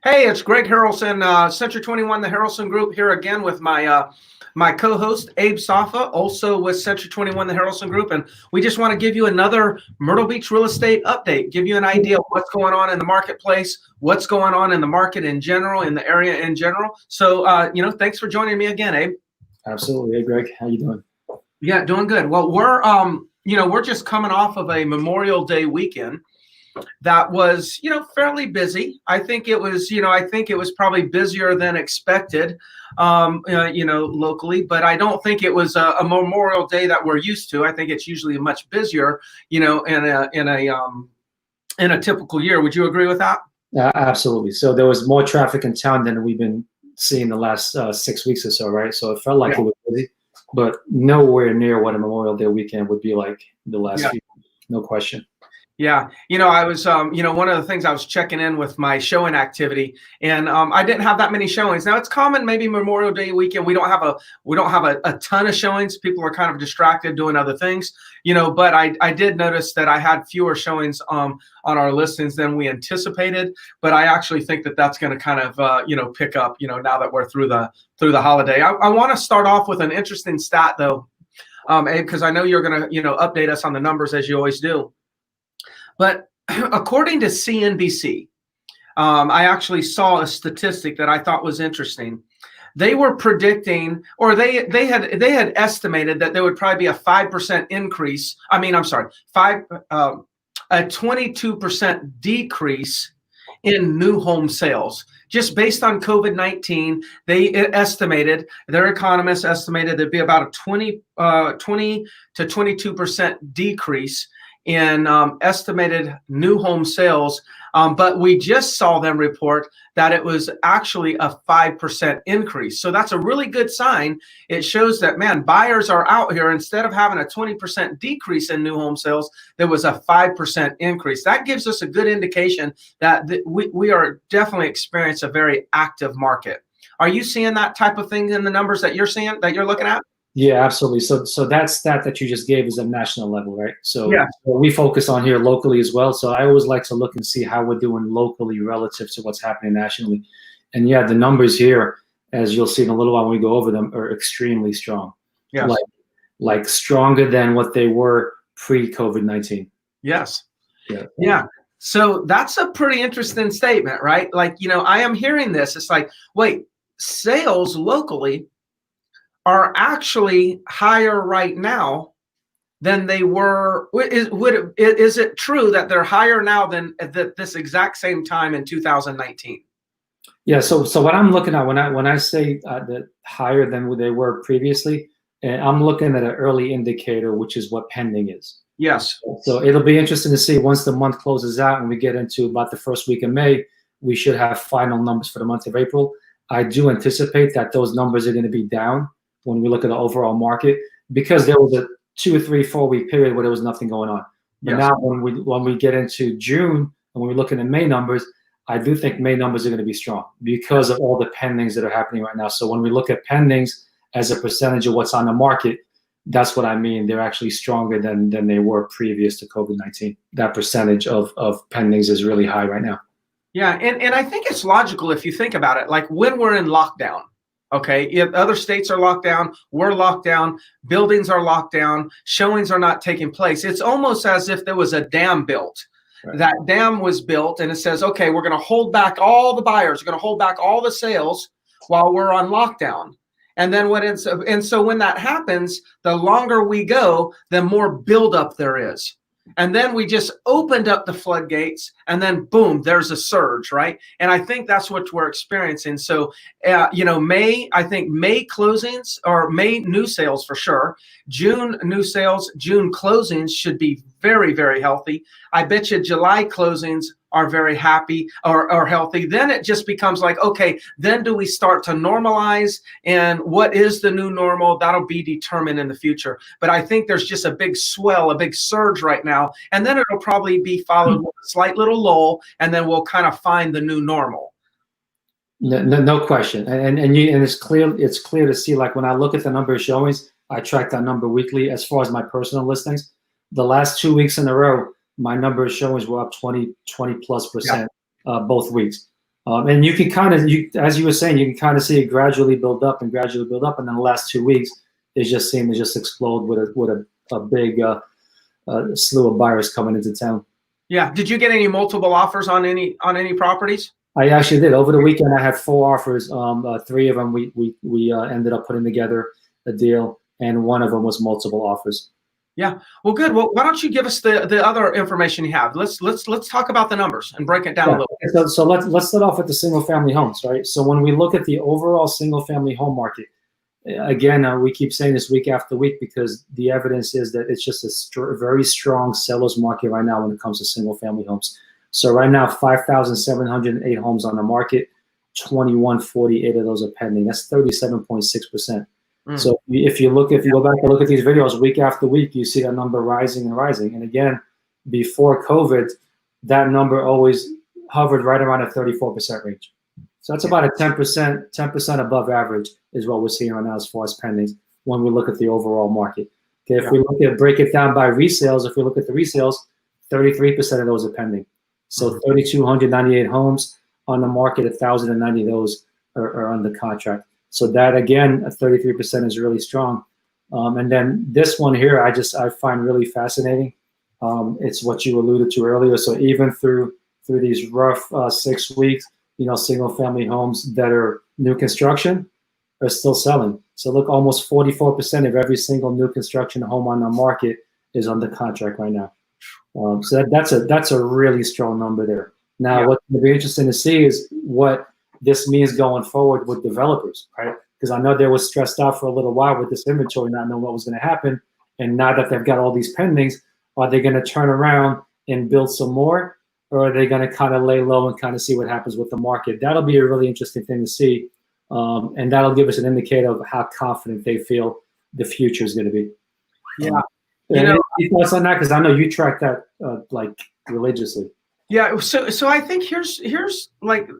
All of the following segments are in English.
Hey, it's Greg Harrelson, Century 21, the Harrelson Group, here again with my co-host Abe Safa, also with Century 21, the Harrelson Group, and we just want to give you another Myrtle Beach real estate update, give you an idea of what's going on in the marketplace, what's going on in the market in general, in the area in general. So, thanks for joining me again, Abe. Absolutely. Hey, Greg, how you doing? Yeah, doing good. Well, we're just coming off of a Memorial Day weekend that was, fairly busy. I think it was probably busier than expected, locally, but I don't think it was a Memorial Day that we're used to. I think it's usually much busier, in a typical year. Would you agree with that? Absolutely. So there was more traffic in town than we've been seeing the last 6 weeks or so, right? So it felt like it was busy, but nowhere near what a Memorial Day weekend would be like the last few, no question. Yeah, I was, one of the things I was checking in with my showing activity, and I didn't have that many showings. Now it's common, maybe Memorial Day weekend, we don't have a ton of showings. People are kind of distracted doing other things, but I did notice that I had fewer showings on our listings than we anticipated. But I actually think that that's going to kind of pick up, now that we're through the holiday. I want to start off with an interesting stat though, Abe, because I know you're going to update us on the numbers as you always do. But according to CNBC, I actually saw a statistic that I thought was interesting. They were predicting, or they had estimated that there would probably be a 5% increase. A 22% decrease in new home sales. Just based on COVID-19, their economists estimated there'd be about a 20 to 22% decrease in estimated new home sales, but we just saw them report that it was actually a 5% increase. So that's a really good sign. It shows that, man, buyers are out here. Instead of having a 20% decrease in new home sales, there was a 5% increase. That gives us a good indication that we are definitely experiencing a very active market. Are you seeing that type of thing in the numbers that you're seeing, that you're looking at? Yeah, absolutely. So that stat that you just gave is a national level, right? So yeah. We focus on here locally as well. So I always like to look and see how we're doing locally relative to what's happening nationally. And yeah, the numbers here, as you'll see in a little while when we go over them, are extremely strong. Yes. Like stronger than what they were pre-COVID-19. Yes. Yeah. Yeah. So that's a pretty interesting statement, right? Like, I am hearing this. It's like, wait, sales locally are actually higher right now than they were. Is it true that they're higher now than at this exact same time in 2019? Yeah. So what I'm looking at when I say that higher than they were previously, I'm looking at an early indicator, which is what pending is. Yes. So it'll be interesting to see once the month closes out and we get into about the first week of May, we should have final numbers for the month of April. I do anticipate that those numbers are going to be down when we look at the overall market, because there was a 2 or 3, 4 week period where there was nothing going on. But now when we get into June and when we look at the May numbers, I do think May numbers are going to be strong because of all the pendings that are happening right now. So when we look at pendings as a percentage of what's on the market, that's what I mean. They're actually stronger than they were previous to COVID-19. That percentage of pendings is really high right now. Yeah, and I think it's logical if you think about it. Like when we're in lockdown, okay, if other states are locked down, we're locked down, buildings are locked down, showings are not taking place. It's almost as if there was a dam built. Right. That dam was built and it says, okay, we're going to hold back all the buyers, we're going to hold back all the sales while we're on lockdown. And then so when that happens, the longer we go, the more buildup there is. And then we just opened up the floodgates and then boom, there's a surge, right? And I think that's what we're experiencing. So, I think May closings or May new sales for sure. June new sales, June closings should be very, very healthy. I bet you July closings are very happy or healthy. Then it just becomes like, okay, then do we start to normalize? And what is the new normal? That'll be determined in the future. But I think there's just a big swell, a big surge right now. And then it'll probably be followed with a slight little lull. And then we'll kind of find the new normal. No question. And it's clear to see, like when I look at the number of showings, I track that number weekly as far as my personal listings. The last 2 weeks in a row, my number of showings were up 20+%, both weeks. And you can kind of, as you were saying, you can kind of see it gradually build up, and then the last 2 weeks it just seemed to just explode with a big slew of buyers coming into town. Yeah. Did you get any multiple offers on any properties? I actually did. Over the weekend, I had 4 offers. 3 of them we ended up putting together a deal, and 1 of them was multiple offers. Yeah. Well, good. Well, why don't you give us the other information you have? Let's talk about the numbers and break it down a little. So let's start off with the single family homes, right? So when we look at the overall single family home market, again, we keep saying this week after week because the evidence is that it's just a very strong seller's market right now when it comes to single family homes. So right now, 5,708 homes on the market, 2,148 of those are pending. That's 37.6%. So if you go back and look at these videos week after week, you see that number rising and rising. And again, before COVID, that number always hovered right around a 34% range. So that's about a 10% above average is what we're seeing right now as far as pendings when we look at the overall market. Okay, if we break it down by resales, if we look at the resales, 33% of those are pending. So 3,298 homes on the market, 1,090 of those are under contract. So that, again, 33% is really strong. And then this one here, I find really fascinating. It's what you alluded to earlier. So even through these rough 6 weeks, single family homes that are new construction are still selling. So look, almost 44% of every single new construction home on the market is under contract right now. So that's a really strong number there. Now, what's going to be interesting to see is what this means going forward with developers, right? Because I know they were stressed out for a little while with this inventory, not knowing what was going to happen. And now that they've got all these pendings, are they going to turn around and build some more? Or are they going to kind of lay low and kind of see what happens with the market? That'll be a really interesting thing to see. And that'll give us an indicator of how confident they feel the future is going to be. Yeah. Any thoughts on that? Because I know you track that like religiously. Yeah, so I think here's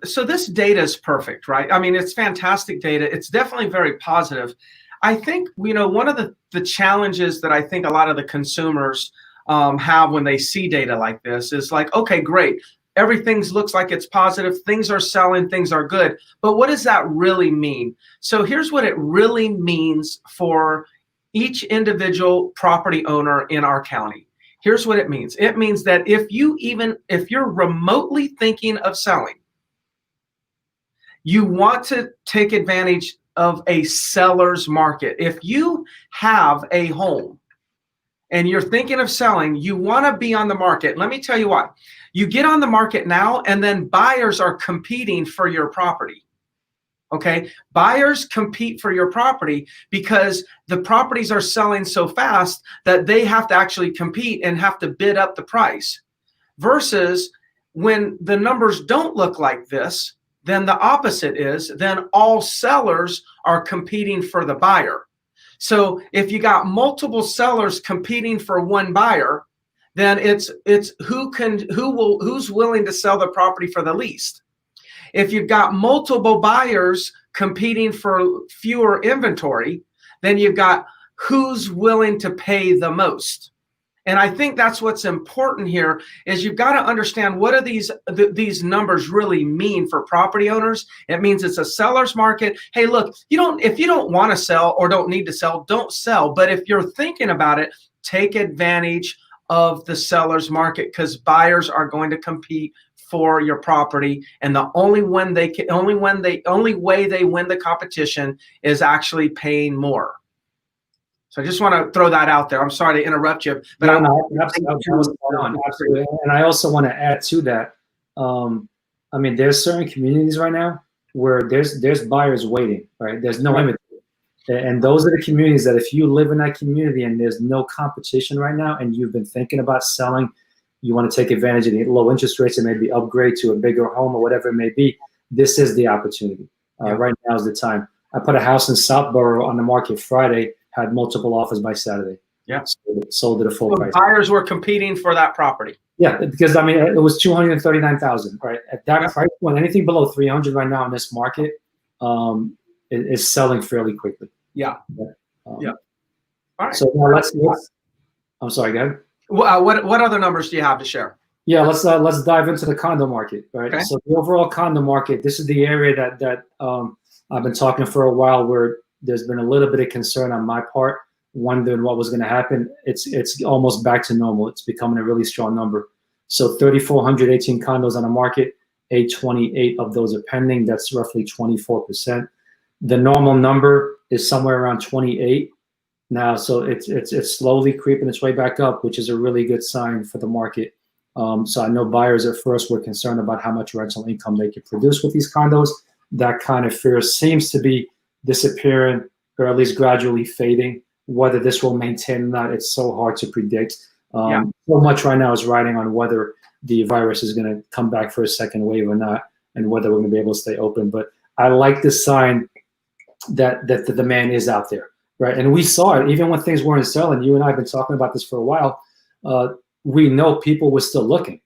so this data is perfect, right? I mean, it's fantastic data. It's definitely very positive. I think one of the challenges that I think a lot of the consumers have when they see data like this is like, okay, great, everything looks like it's positive, things are selling, things are good, but what does that really mean? So here's what it really means for each individual property owner in our county. Here's what it means. It means that if you're remotely thinking of selling, you want to take advantage of a seller's market. If you have a home and you're thinking of selling, you want to be on the market. Let me tell you why. You get on the market now, and then buyers are competing for your property. Okay, buyers compete for your property because the properties are selling so fast that they have to actually compete and have to bid up the price. Versus when the numbers don't look like this, then the opposite is, then all sellers are competing for the buyer. So if you got multiple sellers competing for one buyer, then it's who's willing to sell the property for the least. If you've got multiple buyers competing for fewer inventory, then you've got who's willing to pay the most. And I think that's what's important here is you've got to understand what do these numbers really mean for property owners. It means it's a seller's market. Hey, look, if you don't want to sell or don't need to sell, don't sell. But if you're thinking about it, take advantage of the seller's market because buyers are going to compete for your property, and the only way they win the competition is actually paying more. So I just want to throw that out there. I'm sorry to interrupt you, but absolutely. And I also want to add to that. I mean, there's certain communities right now where there's buyers waiting, right? There's no inventory, and those are the communities that if you live in that community and there's no competition right now, and you've been thinking about selling. You want to take advantage of the low interest rates and maybe upgrade to a bigger home or whatever it may be. This is the opportunity. Right now is the time. I put a house in Southborough on the market Friday, had multiple offers by Saturday. Yeah. Sold at a full price. Buyers were competing for that property. Yeah, because I mean, it was $239,000, right? At that price point, anything below 300 right now in this market is selling fairly quickly. Yeah. All right. So now let's I'm sorry, go ahead. What other numbers do you have to share? Yeah, let's dive into the condo market, right? Okay. So the overall condo market, this is the area that I've been talking for a while, where there's been a little bit of concern on my part, wondering what was going to happen. It's almost back to normal. It's becoming a really strong number. So 3,418 condos on the market, 828 of those are pending. That's roughly 24%. The normal number is somewhere around 28 now, so it's slowly creeping its way back up, which is a really good sign for the market. So I know buyers at first were concerned about how much rental income they could produce with these condos. That kind of fear seems to be disappearing, or at least gradually fading. Whether this will maintain or not, it's so hard to predict. Yeah. So much right now is riding on whether the virus is going to come back for a second wave or not, and whether we're going to be able to stay open. But I like the sign that the demand is out there, right? And we saw it even when things weren't selling. You and I have been talking about this for a while. We know people were still looking,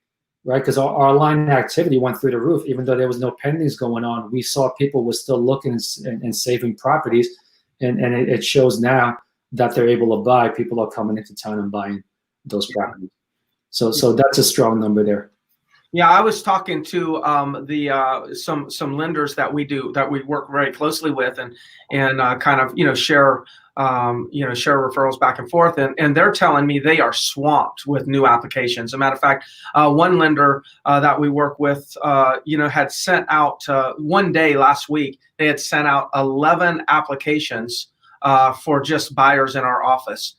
right? Because our line activity went through the roof. Even though there was no pendings going on, we saw people were still looking and saving properties. And it shows now that they're able to buy. People are coming into town and buying those properties. So that's a strong number there. Yeah, I was talking to some lenders that we work very closely with, and kind of share share referrals back and forth, and they're telling me they are swamped with new applications. As a matter of fact, one lender that we work with had sent out one day last week. They had sent out 11 applications for just buyers in our office.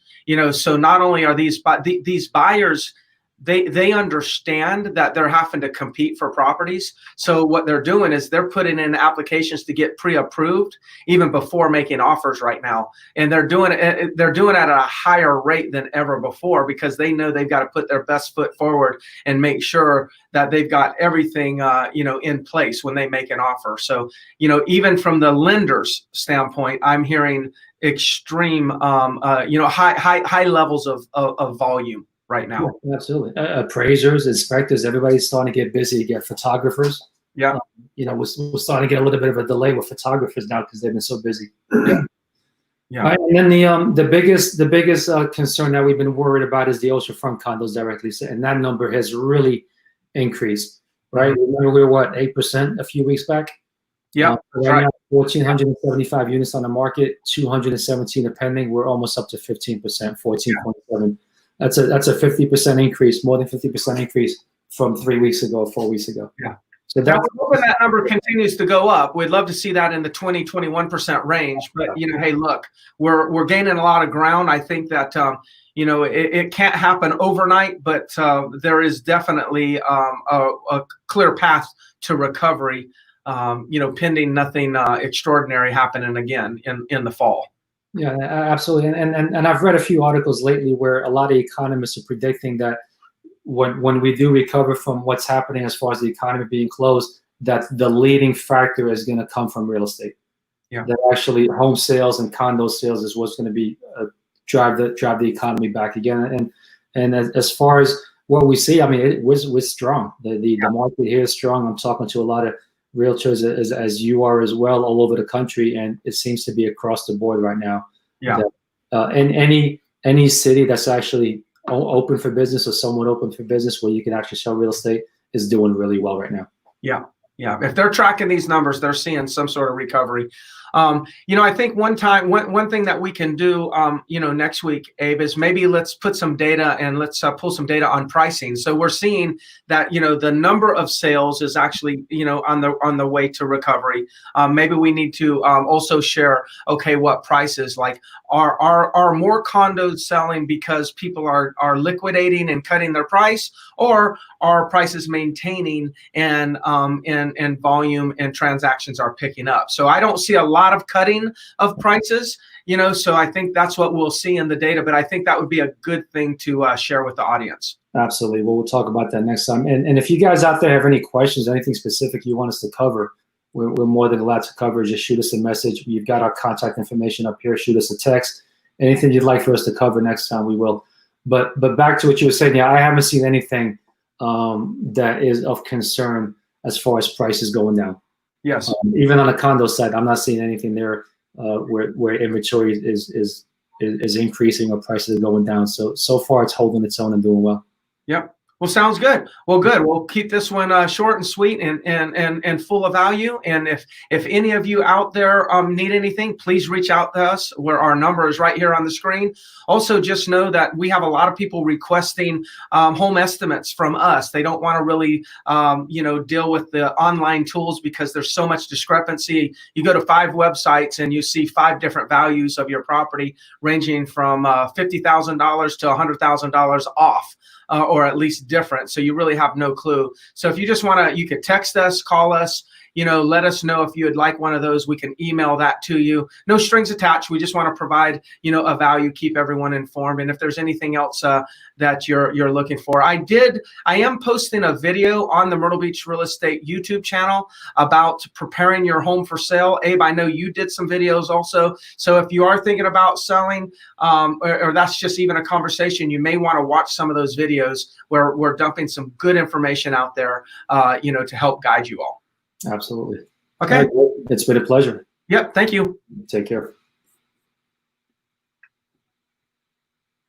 So not only are these buyers, they understand that they're having to compete for properties. So what they're doing is they're putting in applications to get pre-approved even before making offers right now. And they're doing it at a higher rate than ever before, because they know they've got to put their best foot forward and make sure that they've got everything in place when they make an offer. So even from the lender's standpoint, I'm hearing extreme high levels of volume right now. Yeah, absolutely. Appraisers, inspectors, everybody's starting to get busy. Get photographers. Yeah. We're starting to get a little bit of a delay with photographers now because they've been so busy. Yeah. Yeah. Right, and then the biggest concern that we've been worried about is the oceanfront condos directly, and that number has really increased. Right. Mm-hmm. Remember we were 8% a few weeks back. Yeah. Right now, 1,475 units on the market, 217 are pending. We're almost up to 15%, 14.7. That's a 50% increase, more than 50% increase from 3 weeks ago, 4 weeks ago. Yeah. So we're hoping that number continues to go up. We'd love to see that in the 20-21% range. But hey, look, we're gaining a lot of ground. I think that it can't happen overnight, but there is definitely a clear path to recovery. Pending nothing extraordinary happening again in the fall. Yeah, absolutely. And I've read a few articles lately where a lot of economists are predicting that when we do recover from what's happening as far as the economy being closed, that the leading factor is going to come from real estate. Yeah. That actually home sales and condo sales is what's going to be drive the economy back again. And as far as what we see, I mean, it was strong. The market here is strong. I'm talking to a lot of realtors as you are as well, all over the country, and it seems to be across the board right now. Yeah. In any city that's actually open for business or somewhat open for business where you can actually sell real estate is doing really well right now. Yeah. Yeah. If they're tracking these numbers, they're seeing some sort of recovery. I think one thing that we can do, next week, Abe, is maybe let's put some data and let's pull some data on pricing. So we're seeing that, the number of sales is actually, on the way to recovery. Maybe we need to also share, okay, what prices, like are more condos selling because people are liquidating and cutting their price, or are prices maintaining and volume and transactions are picking up? So I don't see a lot of cutting of prices, so I think that's what we'll see in the data, but I think that would be a good thing to share with the audience. Absolutely. Well, we'll talk about that next time. And if you guys out there have any questions, anything specific you want us to cover, we're more than glad to cover. Just shoot us a message. You've got our contact information up here. Shoot us a text. Anything you'd like for us to cover next time, we will. But back to what you were saying, I haven't seen anything that is of concern as far as prices going down. Yes. Even on the condo side, I'm not seeing anything there where inventory is increasing or prices are going down. So far, it's holding its own and doing well. Yep. Well, sounds good. Well, good. We'll keep this one short and sweet and full of value. And if any of you out there need anything, please reach out to us, where our number is right here on the screen. Also, just know that we have a lot of people requesting home estimates from us. They don't want to really deal with the online tools because there's so much discrepancy. You go to 5 websites and you see 5 different values of your property, ranging from $50,000 to $100,000 off. Or at least different. So you really have no clue. So if you just want to, you could text us, call us, let us know if you would like one of those. We can email that to you. No strings attached. We just want to provide, a value, keep everyone informed. And if there's anything else that you're looking for, I am posting a video on the Myrtle Beach Real Estate YouTube channel about preparing your home for sale. Abe, I know you did some videos also. So if you are thinking about selling, or that's just even a conversation, you may want to watch some of those videos where we're dumping some good information out there, to help guide you all. Absolutely. Okay. It's been a pleasure. Yep. Thank you. Take care.